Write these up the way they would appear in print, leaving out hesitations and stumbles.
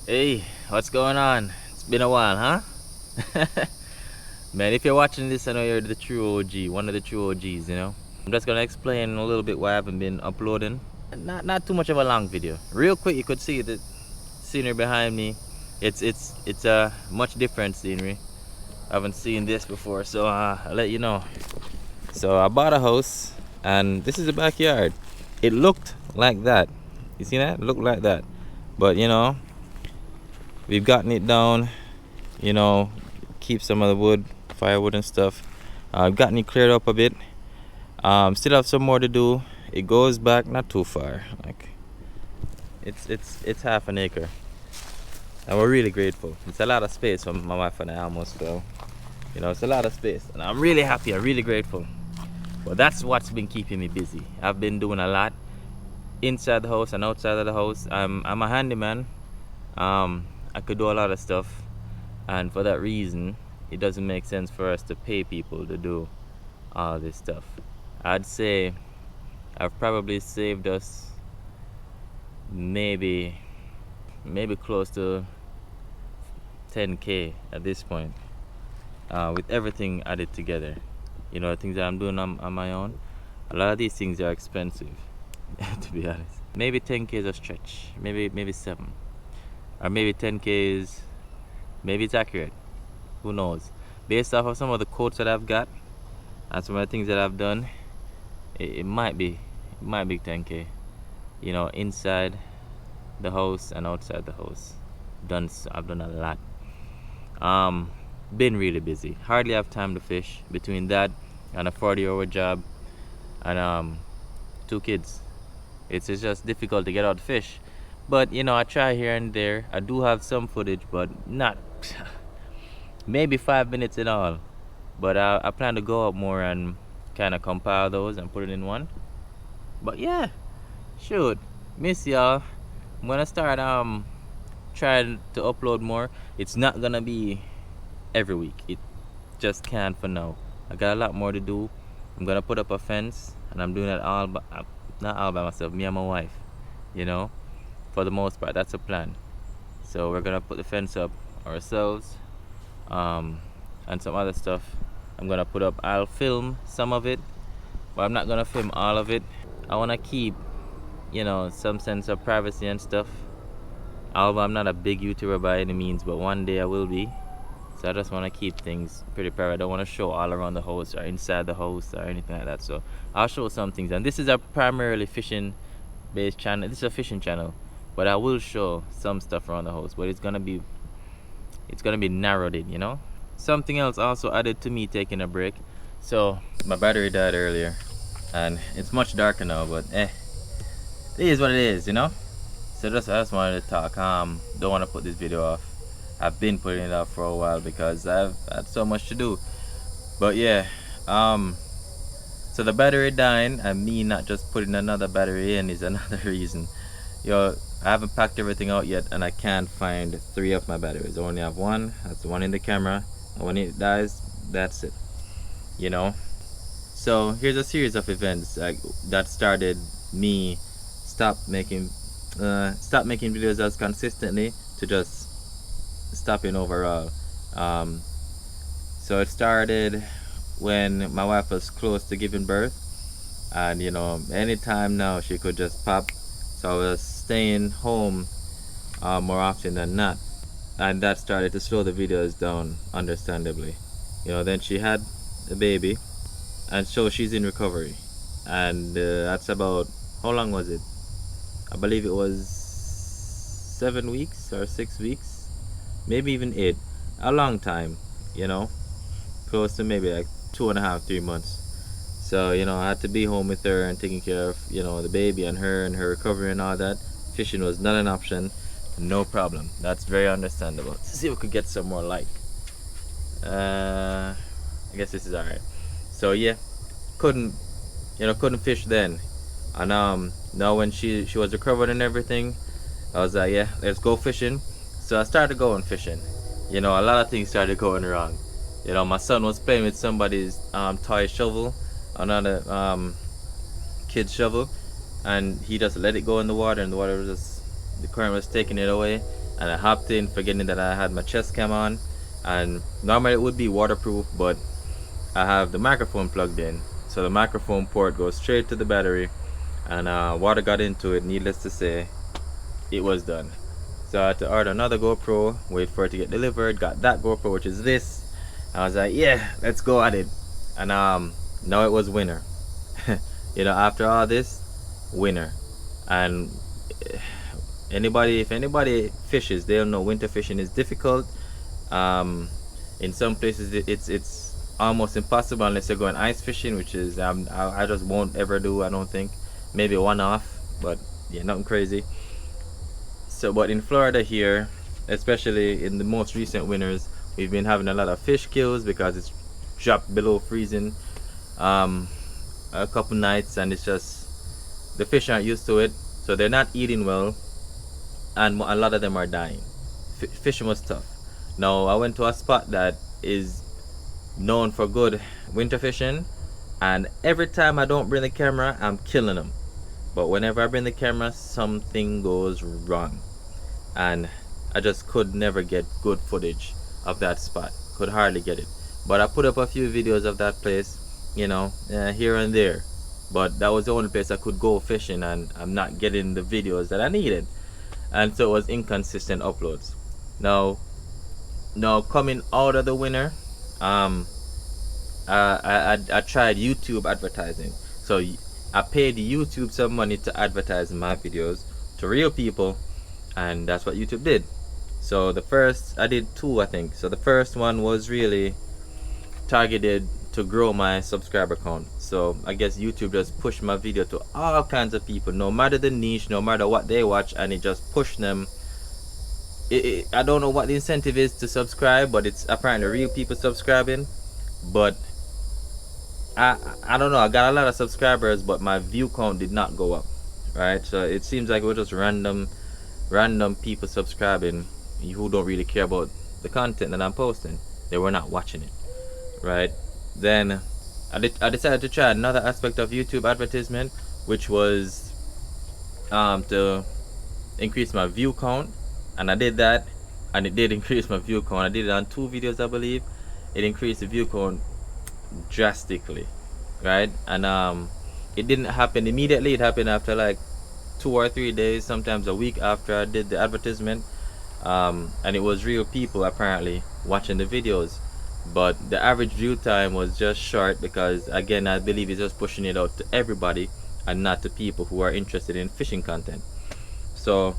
Hey, what's going on? It's been a while, huh? Man, if you're watching this, I know you're the true OG, one of the true OGs, you know? I'm just gonna explain a little bit why I haven't been uploading. Not too much of a long video. Real quick, you could see the scenery behind me. It's a much different scenery. I haven't seen this before, so I'll let you know. So I bought a house, and this is the backyard. It looked like that. You see that? It looked like that. But you know, we've gotten it down, you know, keep some of the wood, firewood and stuff. I've gotten it cleared up a bit. Still have some more to do. It goes back not too far, like it's half an acre, and we're really grateful. It's a lot of space for my wife and I almost, so you know, it's a lot of space, and I'm really happy. I'm really grateful. But that's what's been keeping me busy. I've been doing a lot inside the house and outside of the house. I'm a handyman. I could do a lot of stuff, and for that reason it doesn't make sense for us to pay people to do all this stuff. I'd say I've probably saved us maybe close to 10K at this point, with everything added together. You know, the things that I'm doing on my own, a lot of these things are expensive. To be honest, maybe 10K is a stretch, maybe 7, or maybe 10K is, maybe it's accurate, who knows. Based off of some of the quotes that I've got and some of the things that I've done, it might be 10K, you know, inside the house and outside the house. I've done a lot. Been really busy, hardly have time to fish, between that and a 40-hour job and 2 kids. It's just difficult to get out to fish. But you know, I try here and there. I do have some footage, but not maybe 5 minutes in all. But I plan to go up more and kind of compile those and put it in one. But yeah, shoot, miss y'all. I'm gonna start trying to upload more. It's not gonna be every week. It just can't for now. I got a lot more to do. I'm gonna put up a fence, and I'm doing it all, but not all by myself. Me and my wife. You know, for the most part, that's a plan. So we're gonna put the fence up ourselves, and some other stuff I'm gonna put up. I'll film some of it, but I'm not gonna film all of it. I wanna keep, you know, some sense of privacy and stuff. Although I'm not a big YouTuber by any means, but one day I will be. So I just want to keep things pretty private. I don't want to show all around the house or inside the house or anything like that. So I'll show some things. And this is a primarily fishing based channel. This is a fishing channel, but I will show some stuff around the house. But it's gonna be narrowed in, you know. Something else also added to me taking a break. So my battery died earlier, and it's much darker now. But it is what it is, you know. So I just wanted to talk. Don't want to put this video off. I've been putting it off for a while because I've had so much to do. But yeah, so the battery dying and me not just putting another battery in is another reason. Yo, I haven't packed everything out yet, and I can't find 3 of my batteries. I only have 1. That's the one in the camera, and when it dies, that's it, you know. So here's a series of events that started me stop making videos as consistently to just stopping overall. So it started when my wife was close to giving birth, and you know, anytime now she could just pop. So I was staying home more often than not, and that started to slow the videos down, understandably. You know, then she had a baby, and so she's in recovery, and that's about, how long was it? I believe it was 7 weeks or 6 weeks, maybe even 8. A long time, you know, close to maybe like 2.5, 3 months. So you know, I had to be home with her and taking care of, you know, the baby and her recovery and all that. Fishing was not an option. No problem. That's very understandable. Let's see if we could get some more light. I guess this is alright. So yeah, couldn't fish then. And now when she was recovered and everything, I was like, yeah, let's go fishing. So I started going fishing. You know, a lot of things started going wrong. You know, my son was playing with somebody's toy shovel, another kid's shovel, and he just let it go in the water, and the current was taking it away, and I hopped in forgetting that I had my chest cam on, and normally it would be waterproof, but I have the microphone plugged in, so the microphone port goes straight to the battery, and water got into it. Needless to say, it was done. So I had to order another GoPro, wait for it to get delivered, got that GoPro, which is this. I was like, yeah, let's go at it. And now it was winter. You know, after all this, winter. And if anybody fishes, they'll know winter fishing is difficult. In some places it's almost impossible unless you're going ice fishing, which is I just won't ever do, I don't think. Maybe one off, but yeah, nothing crazy. So but in Florida here, especially in the most recent winters, we've been having a lot of fish kills because it's dropped below freezing a couple nights, and it's just the fish aren't used to it, so they're not eating well, and a lot of them are dying. Fishing was tough. Now I went to a spot that is known for good winter fishing, and every time I don't bring the camera, I'm killing them. But whenever I bring the camera, something goes wrong, and I just could never get good footage of that spot. Could hardly get it. But I put up a few videos of that place, you know, here and there. But that was the only place I could go fishing, and I'm not getting the videos that I needed, and so it was inconsistent uploads. Now coming out of the winter, I tried YouTube advertising. So I paid YouTube some money to advertise my videos to real people, and that's what YouTube did. So the first, I did two, I think. So the first one was really targeted to grow my subscriber count. So I guess YouTube just pushed my video to all kinds of people, no matter the niche, no matter what they watch, and it just pushed them. I don't know what the incentive is to subscribe, but it's apparently real people subscribing. But I don't know, I got a lot of subscribers, but my view count did not go up, right? So it seems like it was just random people subscribing who don't really care about the content that I'm posting. They were not watching it, right? Then I decided to try another aspect of YouTube advertisement, which was to increase my view count, and I did that, and it did increase my view count. I did it on 2 videos, I believe. It increased the view count drastically, right? And it didn't happen immediately. It happened after like 2 or 3 days, sometimes a week after I did the advertisement. And it was real people apparently watching the videos, but the average view time was just short because, again, I believe it's just pushing it out to everybody and not to people who are interested in fishing content. So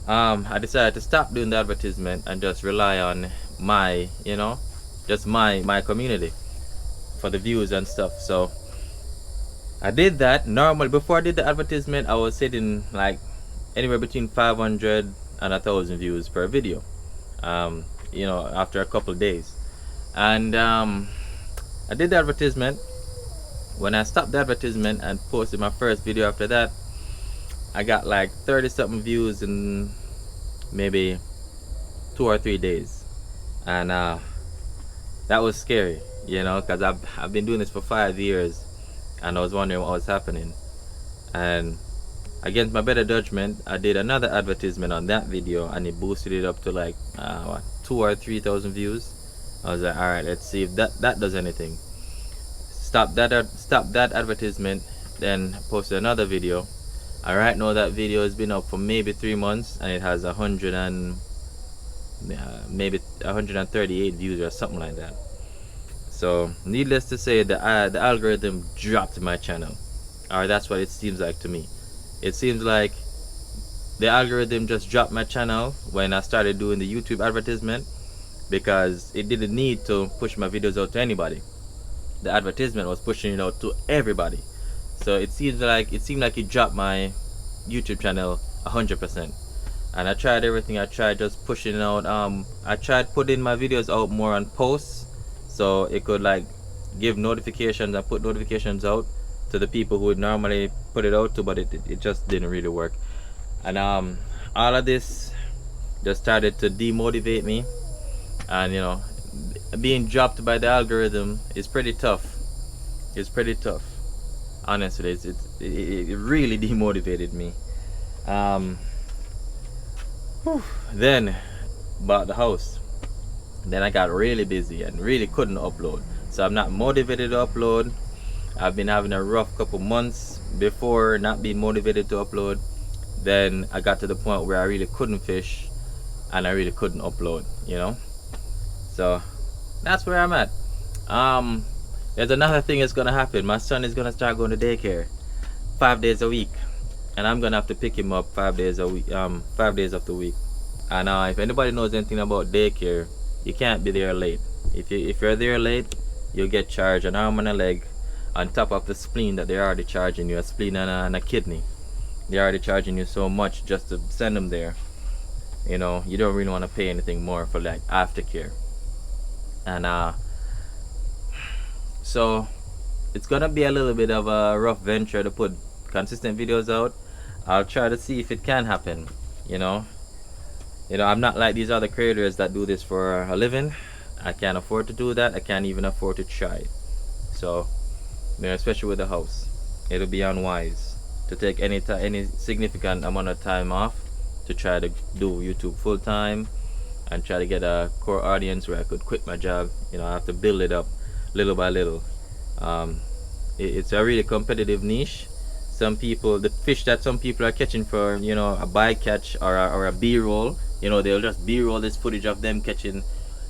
I decided to stop doing the advertisement and just rely on my, you know, just my community for the views and stuff. So I did that. Normally, before I did the advertisement, I was hitting like anywhere between 500 and 1,000 views per video, you know, after a couple days. And I did the advertisement. When I stopped the advertisement and posted my first video after that, I got like 30 something views in maybe 2 or 3 days. And that was scary, you know, because I've been doing this for 5 years, and I was wondering what was happening. And against my better judgment, I did another advertisement on that video, and it boosted it up to like 2 or 3,000 views. I was like, all right, let's see if that does anything. Stop that advertisement, then posted another video. All right, now that video has been up for maybe 3 months, and it has maybe 138 views or something like that. So needless to say, the algorithm dropped my channel, or that's what it seems like to me. It seems like the algorithm just dropped my channel when I started doing the YouTube advertisement, because it didn't need to push my videos out to anybody. The advertisement was pushing it out to everybody. So it seemed like it dropped my YouTube channel 100%. And I tried everything. I tried just pushing it out. I tried putting my videos out more on posts, so it could like give notifications and put notifications out to the people who would normally put it out to, but it just didn't really work. And all of this just started to demotivate me, and you know, being dropped by the algorithm is pretty tough. It's pretty tough, honestly. It really demotivated me. Then bought the house. Then I got really busy and really couldn't upload. So I'm not motivated to upload. I've been having a rough couple months before not being motivated to upload. Then I got to the point where I really couldn't fish and I really couldn't upload, you know. So that's where I'm at. There's another thing that's gonna happen. My son is gonna start going to daycare 5 days a week, and I'm gonna have to pick him up 5 days a week, 5 days of the week. And if anybody knows anything about daycare, you can't be there late. If you're there late, you'll get charged an arm and a leg on top of the spleen that they're already charging you, a spleen and a kidney. They're already charging you so much just to send them there. You know, you don't really want to pay anything more for like aftercare. And so it's gonna be a little bit of a rough venture to put consistent videos out. I'll try to see if it can happen. You know, I'm not like these other creators that do this for a living. I can't afford to do that. I can't even afford to try. So, especially with the house, it'll be unwise to take any significant amount of time off to try to do YouTube full time and try to get a core audience where I could quit my job. I have to build it up little by little. It's a really competitive niche. Some people, the fish that some people are catching for, a bycatch or a B-roll, they'll just B-roll this footage of them catching,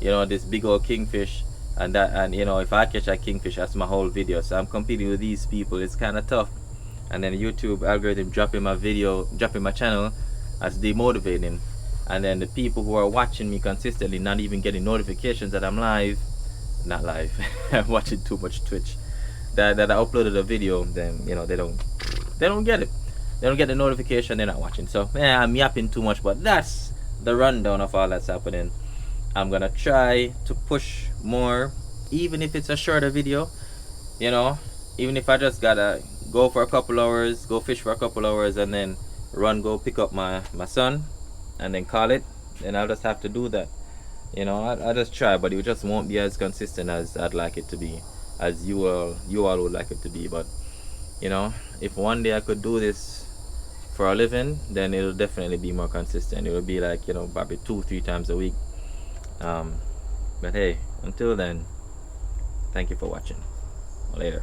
this big old kingfish, and if I catch a kingfish, that's my whole video. So I'm competing with these people. It's kind of tough. And then YouTube algorithm dropping my channel as demotivating. And then the people who are watching me consistently not even getting notifications that I'm live, not live, I'm watching too much Twitch, that I uploaded a video, then they don't get it. They don't get the notification. They're not watching. So I'm yapping too much, but that's the rundown of all that's happening. I'm gonna try to push more, even if it's a shorter video. Even if I just gotta go for a couple hours, go fish for a couple hours, and then go pick up my son, and then call it. Then I'll just have to do that. I'll just try, but it just won't be as consistent as I'd like it to be, as you all would like it to be. But if one day I could do this for a living, then it'll definitely be more consistent. It'll be like probably 2-3 times a week. But hey, until then, thank you for watching. Later.